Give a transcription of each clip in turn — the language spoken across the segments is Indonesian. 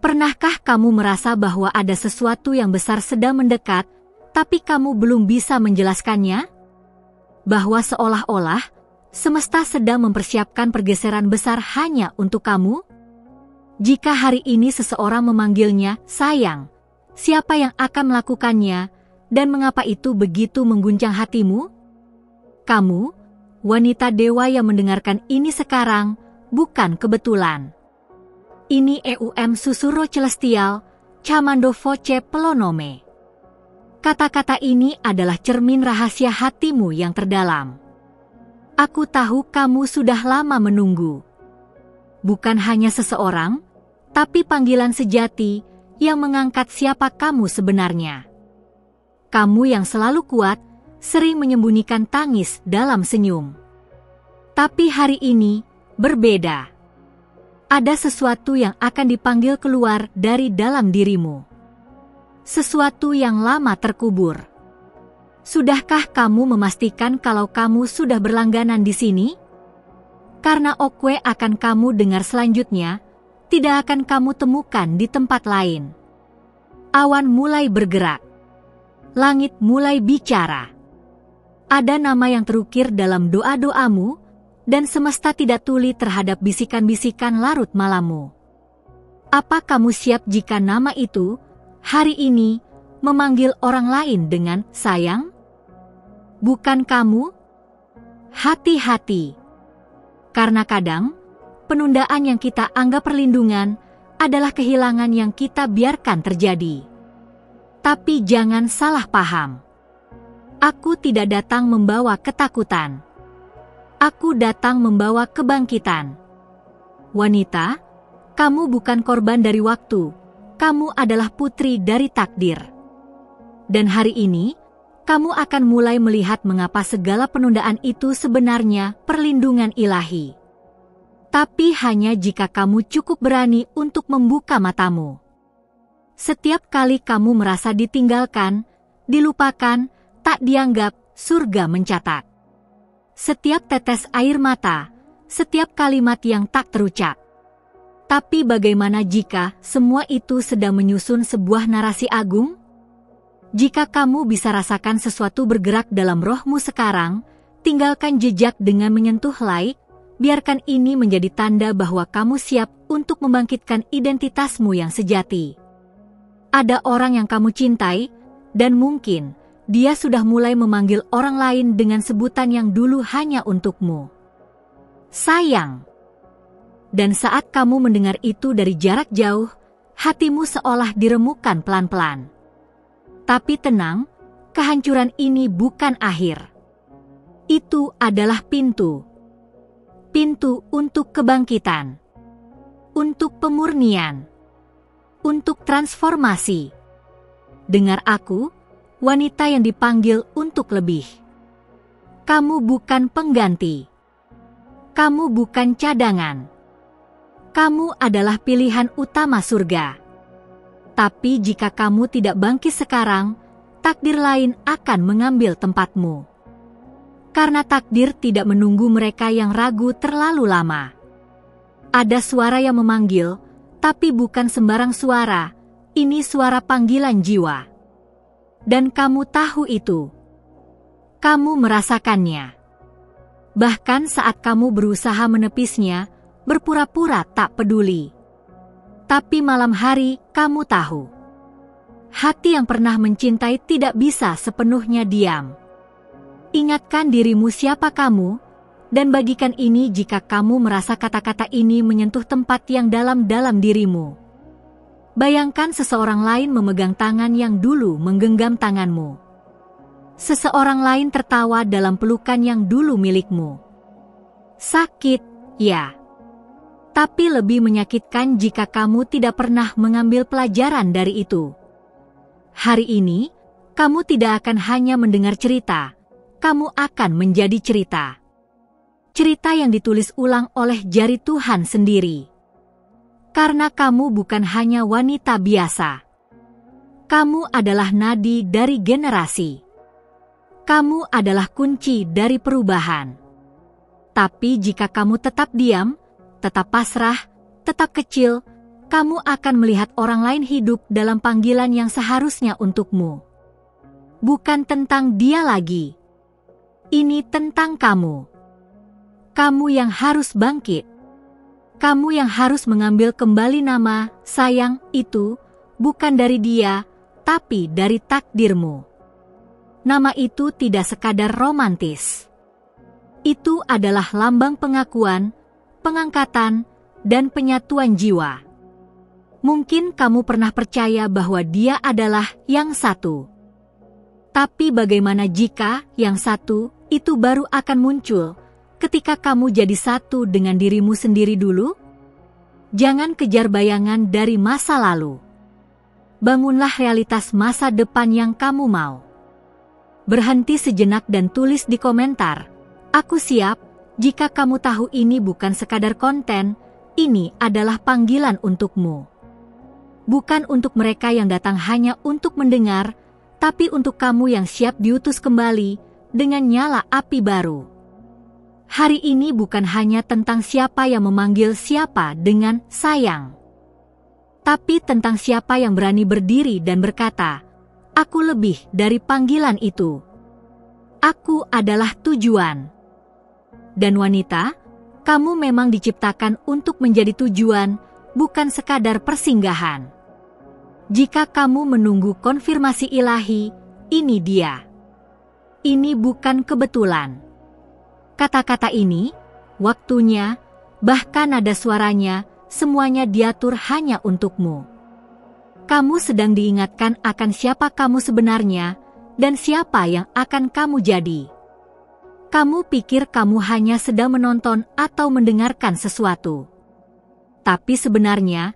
Pernahkah kamu merasa bahwa ada sesuatu yang besar sedang mendekat, tapi kamu belum bisa menjelaskannya? Bahwa seolah-olah semesta sedang mempersiapkan pergeseran besar hanya untuk kamu? Jika hari ini seseorang memanggilnya, sayang, siapa yang akan melakukannya, dan mengapa itu begitu mengguncang hatimu? Kamu, wanita dewa yang mendengarkan ini sekarang, bukan kebetulan. Ini Eum Susuro Celestial, Chamando Voce Pelonome. Kata-kata ini adalah cermin rahasia hatimu yang terdalam. Aku tahu kamu sudah lama menunggu. Bukan hanya seseorang, tapi panggilan sejati yang mengangkat siapa kamu sebenarnya. Kamu yang selalu kuat, sering menyembunyikan tangis dalam senyum. Tapi hari ini berbeda. Ada sesuatu yang akan dipanggil keluar dari dalam dirimu. Sesuatu yang lama terkubur. Sudahkah kamu memastikan kalau kamu sudah berlangganan di sini? Karena Okwe akan kamu dengar selanjutnya, tidak akan kamu temukan di tempat lain. Awan mulai bergerak. Langit mulai bicara. Ada nama yang terukir dalam doa-doamu, dan semesta tidak tuli terhadap bisikan-bisikan larut malammu. Apa kamu siap jika nama itu, hari ini, memanggil orang lain dengan sayang? Bukan kamu? Hati-hati. Karena kadang, penundaan yang kita anggap perlindungan adalah kehilangan yang kita biarkan terjadi. Tapi jangan salah paham. Aku tidak datang membawa ketakutan. Aku datang membawa kebangkitan. Wanita, kamu bukan korban dari waktu, kamu adalah putri dari takdir. Dan hari ini, kamu akan mulai melihat mengapa segala penundaan itu sebenarnya perlindungan ilahi. Tapi hanya jika kamu cukup berani untuk membuka matamu. Setiap kali kamu merasa ditinggalkan, dilupakan, tak dianggap, surga mencatat. Setiap tetes air mata, setiap kalimat yang tak terucap. Tapi bagaimana jika semua itu sedang menyusun sebuah narasi agung? Jika kamu bisa rasakan sesuatu bergerak dalam rohmu sekarang, tinggalkan jejak dengan menyentuh like, biarkan ini menjadi tanda bahwa kamu siap untuk membangkitkan identitasmu yang sejati. Ada orang yang kamu cintai, dan mungkin dia sudah mulai memanggil orang lain dengan sebutan yang dulu hanya untukmu. Sayang. Dan saat kamu mendengar itu dari jarak jauh, hatimu seolah diremukkan pelan-pelan. Tapi tenang, kehancuran ini bukan akhir. Itu adalah pintu. Pintu untuk kebangkitan. Untuk pemurnian. Untuk transformasi. Dengar aku, wanita yang dipanggil untuk lebih. Kamu bukan pengganti. Kamu bukan cadangan. Kamu adalah pilihan utama surga. Tapi jika kamu tidak bangkit sekarang, takdir lain akan mengambil tempatmu. Karena takdir tidak menunggu mereka yang ragu terlalu lama. Ada suara yang memanggil, tapi bukan sembarang suara. Ini suara panggilan jiwa. Dan kamu tahu itu. Kamu merasakannya. Bahkan saat kamu berusaha menepisnya, berpura-pura tak peduli. Tapi malam hari, kamu tahu. Hati yang pernah mencintai tidak bisa sepenuhnya diam. Ingatkan dirimu siapa kamu, dan bagikan ini jika kamu merasa kata-kata ini menyentuh tempat yang dalam-dalam dirimu. Bayangkan seseorang lain memegang tangan yang dulu menggenggam tanganmu. Seseorang lain tertawa dalam pelukan yang dulu milikmu. Sakit, ya. Tapi lebih menyakitkan jika kamu tidak pernah mengambil pelajaran dari itu. Hari ini, kamu tidak akan hanya mendengar cerita, kamu akan menjadi cerita. Cerita yang ditulis ulang oleh jari Tuhan sendiri. Karena kamu bukan hanya wanita biasa. Kamu adalah nadi dari generasi. Kamu adalah kunci dari perubahan. Tapi jika kamu tetap diam, tetap pasrah, tetap kecil, kamu akan melihat orang lain hidup dalam panggilan yang seharusnya untukmu. Bukan tentang dia lagi. Ini tentang kamu. Kamu yang harus bangkit. Kamu yang harus mengambil kembali nama sayang itu, bukan dari dia, tapi dari takdirmu. Nama itu tidak sekadar romantis. Itu adalah lambang pengakuan, pengangkatan, dan penyatuan jiwa. Mungkin kamu pernah percaya bahwa dia adalah yang satu. Tapi bagaimana jika yang satu itu baru akan muncul ketika kamu jadi satu dengan dirimu sendiri dulu? Jangan kejar bayangan dari masa lalu. Bangunlah realitas masa depan yang kamu mau. Berhenti sejenak dan tulis di komentar, "Aku siap." Jika kamu tahu ini bukan sekadar konten, ini adalah panggilan untukmu. Bukan untuk mereka yang datang hanya untuk mendengar, tapi untuk kamu yang siap diutus kembali dengan nyala api baru. Hari ini bukan hanya tentang siapa yang memanggil siapa dengan sayang, tapi tentang siapa yang berani berdiri dan berkata, "Aku lebih dari panggilan itu. Aku adalah tujuan." Dan wanita, kamu memang diciptakan untuk menjadi tujuan, bukan sekadar persinggahan. Jika kamu menunggu konfirmasi ilahi, ini dia. Ini bukan kebetulan. Kata-kata ini, waktunya, bahkan nada suaranya, semuanya diatur hanya untukmu. Kamu sedang diingatkan akan siapa kamu sebenarnya, dan siapa yang akan kamu jadi. Kamu pikir kamu hanya sedang menonton atau mendengarkan sesuatu. Tapi sebenarnya,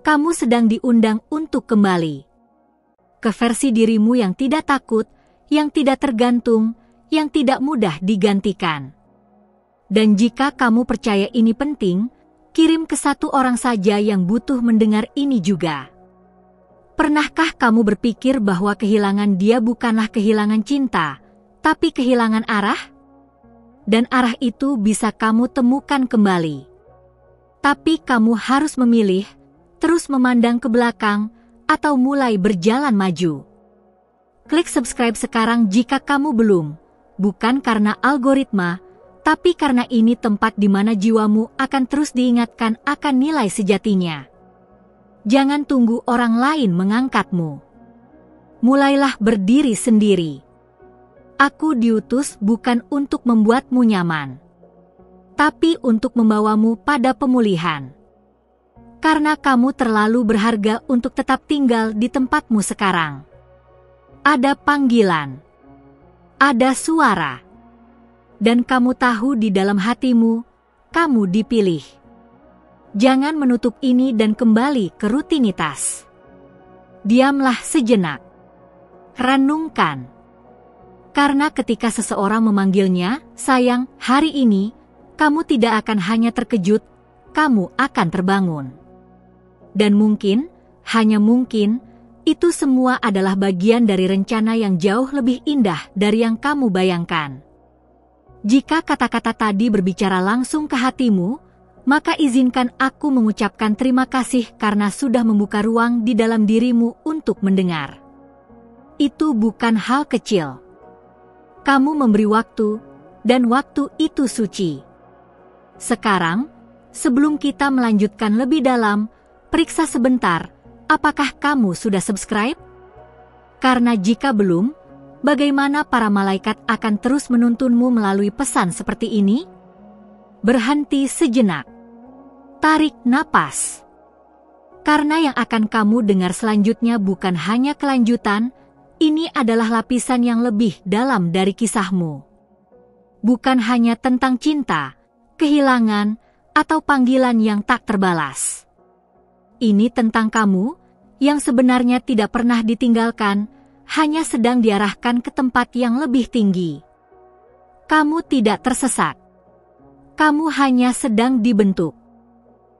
kamu sedang diundang untuk kembali ke versi dirimu yang tidak takut, yang tidak tergantung, yang tidak mudah digantikan. Dan jika kamu percaya ini penting, kirim ke satu orang saja yang butuh mendengar ini juga. Pernahkah kamu berpikir bahwa kehilangan dia bukanlah kehilangan cinta, tapi kehilangan arah? Dan arah itu bisa kamu temukan kembali. Tapi kamu harus memilih, terus memandang ke belakang, atau mulai berjalan maju. Klik subscribe sekarang jika kamu belum, bukan karena algoritma, tapi karena ini tempat di mana jiwamu akan terus diingatkan akan nilai sejatinya. Jangan tunggu orang lain mengangkatmu. Mulailah berdiri sendiri. Aku diutus bukan untuk membuatmu nyaman, tapi untuk membawamu pada pemulihan. Karena kamu terlalu berharga untuk tetap tinggal di tempatmu sekarang. Ada panggilan, ada suara, dan kamu tahu di dalam hatimu, kamu dipilih. Jangan menutup ini dan kembali ke rutinitas. Diamlah sejenak. Renungkan. Karena ketika seseorang memanggilnya, sayang, hari ini, kamu tidak akan hanya terkejut, kamu akan terbangun. Dan mungkin, hanya mungkin, itu semua adalah bagian dari rencana yang jauh lebih indah dari yang kamu bayangkan. Jika kata-kata tadi berbicara langsung ke hatimu, maka izinkan aku mengucapkan terima kasih karena sudah membuka ruang di dalam dirimu untuk mendengar. Itu bukan hal kecil. Kamu memberi waktu, dan waktu itu suci. Sekarang, sebelum kita melanjutkan lebih dalam, periksa sebentar, apakah kamu sudah subscribe? Karena jika belum, bagaimana para malaikat akan terus menuntunmu melalui pesan seperti ini? Berhenti sejenak. Tarik napas. Karena yang akan kamu dengar selanjutnya bukan hanya kelanjutan, ini adalah lapisan yang lebih dalam dari kisahmu. Bukan hanya tentang cinta, kehilangan, atau panggilan yang tak terbalas. Ini tentang kamu, yang sebenarnya tidak pernah ditinggalkan, hanya sedang diarahkan ke tempat yang lebih tinggi. Kamu tidak tersesat. Kamu hanya sedang dibentuk.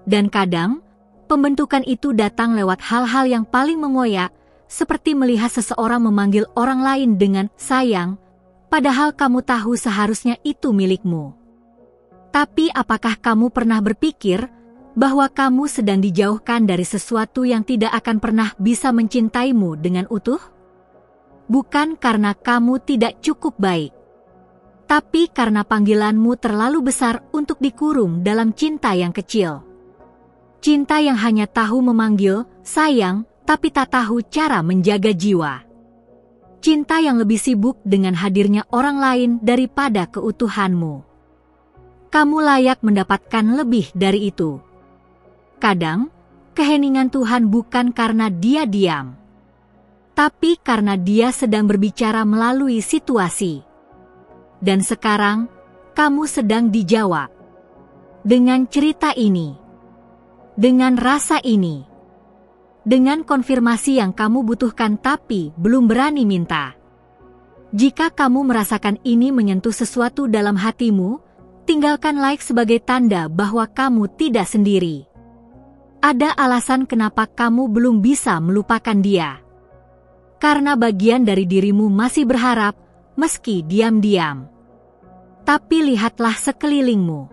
Dan kadang, pembentukan itu datang lewat hal-hal yang paling mengoyak, seperti melihat seseorang memanggil orang lain dengan sayang, padahal kamu tahu seharusnya itu milikmu. Tapi apakah kamu pernah berpikir bahwa kamu sedang dijauhkan dari sesuatu yang tidak akan pernah bisa mencintaimu dengan utuh? Bukan karena kamu tidak cukup baik, tapi karena panggilanmu terlalu besar untuk dikurung dalam cinta yang kecil. Cinta yang hanya tahu memanggil, sayang, tapi tak tahu cara menjaga jiwa. Cinta yang lebih sibuk dengan hadirnya orang lain daripada keutuhanmu. Kamu layak mendapatkan lebih dari itu. Kadang, keheningan Tuhan bukan karena Dia diam, tapi karena Dia sedang berbicara melalui situasi. Dan sekarang, kamu sedang dijawab. Dengan cerita ini, dengan rasa ini, dengan konfirmasi yang kamu butuhkan tapi belum berani minta. Jika kamu merasakan ini menyentuh sesuatu dalam hatimu, tinggalkan like sebagai tanda bahwa kamu tidak sendiri. Ada alasan kenapa kamu belum bisa melupakan Dia. Karena bagian dari dirimu masih berharap, meski diam-diam. Tapi lihatlah sekelilingmu.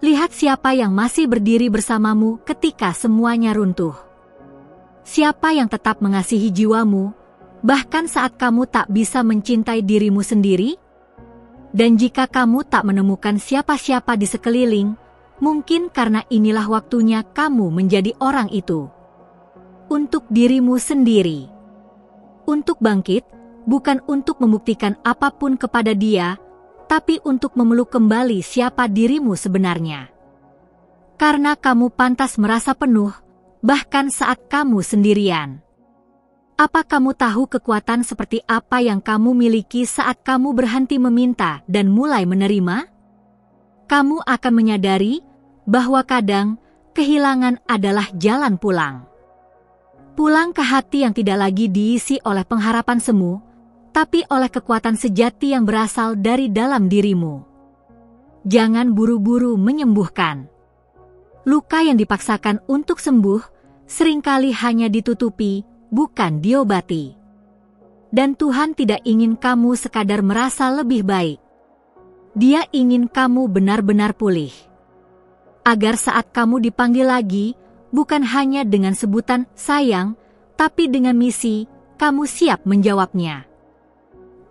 Lihat siapa yang masih berdiri bersamamu ketika semuanya runtuh. Siapa yang tetap mengasihi jiwamu, bahkan saat kamu tak bisa mencintai dirimu sendiri? Dan jika kamu tak menemukan siapa-siapa di sekeliling, mungkin karena inilah waktunya kamu menjadi orang itu. Untuk dirimu sendiri. Untuk bangkit, bukan untuk membuktikan apapun kepada Dia, tapi untuk memeluk kembali siapa dirimu sebenarnya. Karena kamu pantas merasa penuh, bahkan saat kamu sendirian. Apa kamu tahu kekuatan seperti apa yang kamu miliki saat kamu berhenti meminta dan mulai menerima? Kamu akan menyadari bahwa kadang kehilangan adalah jalan pulang. Pulang ke hati yang tidak lagi diisi oleh pengharapan semu, tapi oleh kekuatan sejati yang berasal dari dalam dirimu. Jangan buru-buru menyembuhkan. Luka yang dipaksakan untuk sembuh seringkali hanya ditutupi, bukan diobati. Dan Tuhan tidak ingin kamu sekadar merasa lebih baik. Dia ingin kamu benar-benar pulih. Agar saat kamu dipanggil lagi, bukan hanya dengan sebutan sayang, tapi dengan misi, kamu siap menjawabnya.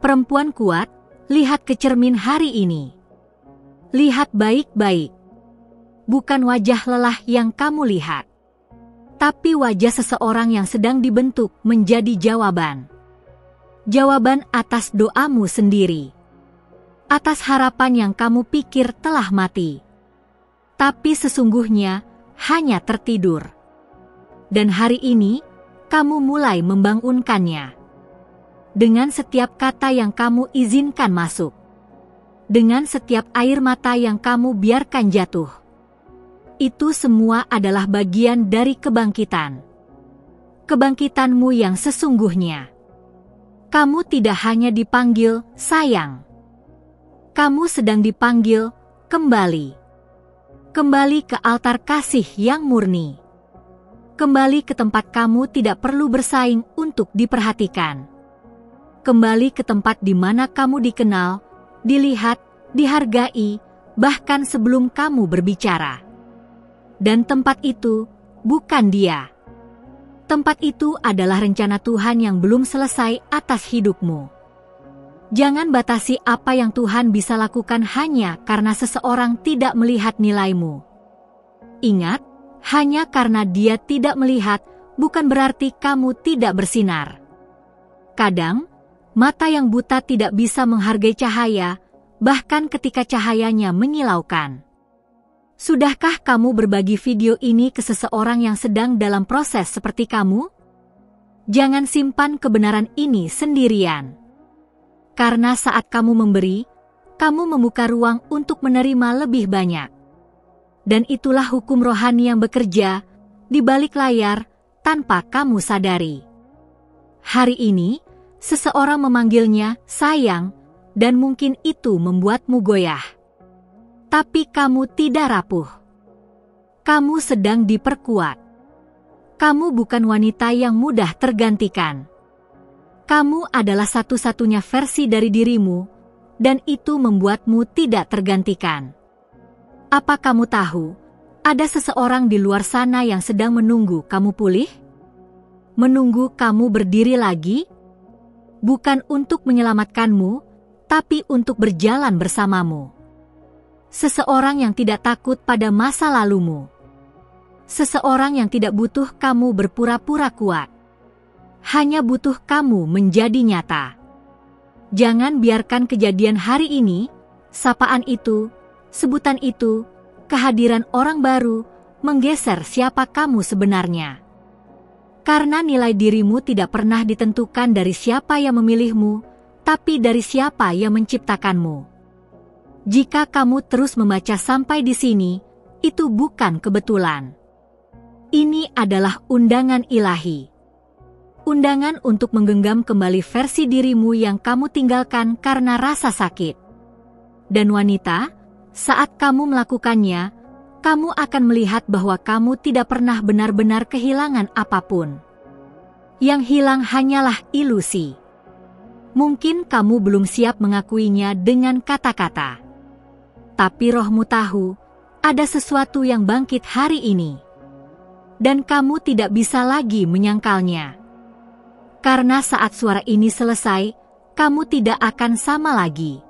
Perempuan kuat, lihat ke cermin hari ini. Lihat baik-baik. Bukan wajah lelah yang kamu lihat, tapi wajah seseorang yang sedang dibentuk menjadi jawaban. Jawaban atas doamu sendiri. Atas harapan yang kamu pikir telah mati, tapi sesungguhnya hanya tertidur. Dan hari ini, kamu mulai membangunkannya. Dengan setiap kata yang kamu izinkan masuk. Dengan setiap air mata yang kamu biarkan jatuh. Itu semua adalah bagian dari kebangkitan. Kebangkitanmu yang sesungguhnya. Kamu tidak hanya dipanggil sayang. Kamu sedang dipanggil kembali. Kembali ke altar kasih yang murni. Kembali ke tempat kamu tidak perlu bersaing untuk diperhatikan. Kembali ke tempat di mana kamu dikenal, dilihat, dihargai, bahkan sebelum kamu berbicara. Dan tempat itu bukan Dia. Tempat itu adalah rencana Tuhan yang belum selesai atas hidupmu. Jangan batasi apa yang Tuhan bisa lakukan hanya karena seseorang tidak melihat nilaimu. Ingat, hanya karena Dia tidak melihat, bukan berarti kamu tidak bersinar. Kadang, mata yang buta tidak bisa menghargai cahaya, bahkan ketika cahayanya menyilaukan. Sudahkah kamu berbagi video ini ke seseorang yang sedang dalam proses seperti kamu? Jangan simpan kebenaran ini sendirian. Karena saat kamu memberi, kamu membuka ruang untuk menerima lebih banyak. Dan itulah hukum rohani yang bekerja di balik layar tanpa kamu sadari. Hari ini, seseorang memanggilnya sayang, dan mungkin itu membuatmu goyah. Tapi kamu tidak rapuh. Kamu sedang diperkuat. Kamu bukan wanita yang mudah tergantikan. Kamu adalah satu-satunya versi dari dirimu, dan itu membuatmu tidak tergantikan. Apa kamu tahu, Ada seseorang di luar sana yang sedang menunggu kamu pulih? Menunggu kamu berdiri lagi? Bukan untuk menyelamatkanmu, tapi untuk berjalan bersamamu. Seseorang yang tidak takut pada masa lalumu. Seseorang yang tidak butuh kamu berpura-pura kuat. Hanya butuh kamu menjadi nyata. Jangan biarkan kejadian hari ini, sapaan itu, sebutan itu, kehadiran orang baru, menggeser siapa kamu sebenarnya. Karena nilai dirimu tidak pernah ditentukan dari siapa yang memilihmu, tapi dari siapa yang menciptakanmu. Jika kamu terus membaca sampai di sini, itu bukan kebetulan. Ini adalah undangan ilahi. Undangan untuk menggenggam kembali versi dirimu yang kamu tinggalkan karena rasa sakit. Dan wanita, saat kamu melakukannya, kamu akan melihat bahwa kamu tidak pernah benar-benar kehilangan apapun. Yang hilang hanyalah ilusi. Mungkin kamu belum siap mengakuinya dengan kata-kata. Tapi rohmu tahu, ada sesuatu yang bangkit hari ini. Dan kamu tidak bisa lagi menyangkalnya. Karena saat suara ini selesai, kamu tidak akan sama lagi.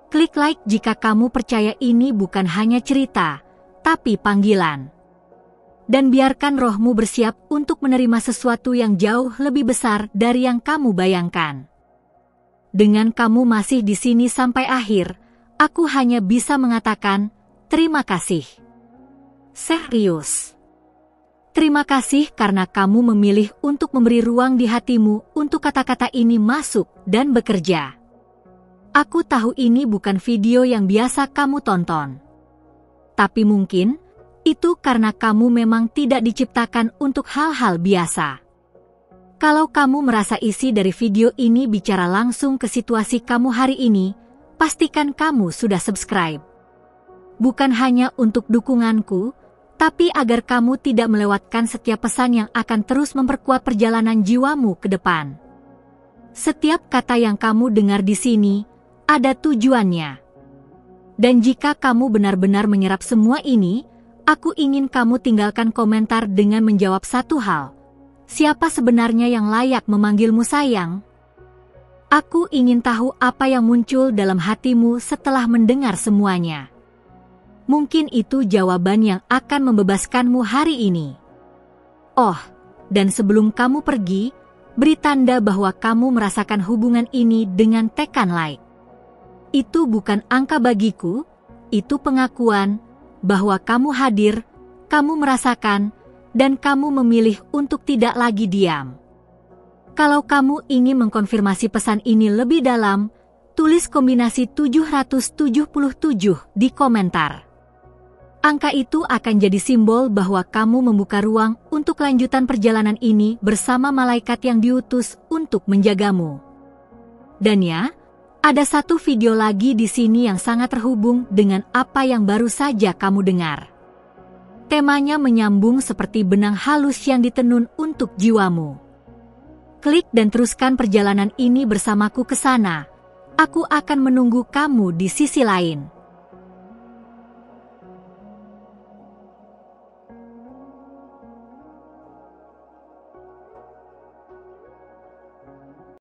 Klik like jika kamu percaya ini bukan hanya cerita, tapi panggilan. Dan biarkan rohmu bersiap untuk menerima sesuatu yang jauh lebih besar dari yang kamu bayangkan. Dengan kamu masih di sini sampai akhir, aku hanya bisa mengatakan, terima kasih. Serius. Terima kasih karena kamu memilih untuk memberi ruang di hatimu untuk kata-kata ini masuk dan bekerja. Aku tahu ini bukan video yang biasa kamu tonton. Tapi mungkin, itu karena kamu memang tidak diciptakan untuk hal-hal biasa. Kalau kamu merasa isi dari video ini bicara langsung ke situasi kamu hari ini, pastikan kamu sudah subscribe. Bukan hanya untuk dukunganku, tapi agar kamu tidak melewatkan setiap pesan yang akan terus memperkuat perjalanan jiwamu ke depan. Setiap kata yang kamu dengar di sini, ada tujuannya. Dan jika kamu benar-benar menyerap semua ini, aku ingin kamu tinggalkan komentar dengan menjawab satu hal. Siapa sebenarnya yang layak memanggilmu sayang? Aku ingin tahu apa yang muncul dalam hatimu setelah mendengar semuanya. Mungkin itu jawaban yang akan membebaskanmu hari ini. Oh, dan sebelum kamu pergi, beri tanda bahwa kamu merasakan hubungan ini dengan tekan like. Itu bukan angka bagiku, itu pengakuan bahwa kamu hadir, kamu merasakan, dan kamu memilih untuk tidak lagi diam. Kalau kamu ingin mengkonfirmasi pesan ini lebih dalam, tulis kombinasi 777 di komentar. Angka itu akan jadi simbol bahwa kamu membuka ruang untuk lanjutan perjalanan ini bersama malaikat yang diutus untuk menjagamu. Dan ya, ada satu video lagi di sini yang sangat terhubung dengan apa yang baru saja kamu dengar. Temanya menyambung seperti benang halus yang ditenun untuk jiwamu. Klik dan teruskan perjalanan ini bersamaku ke sana. Aku akan menunggu kamu di sisi lain.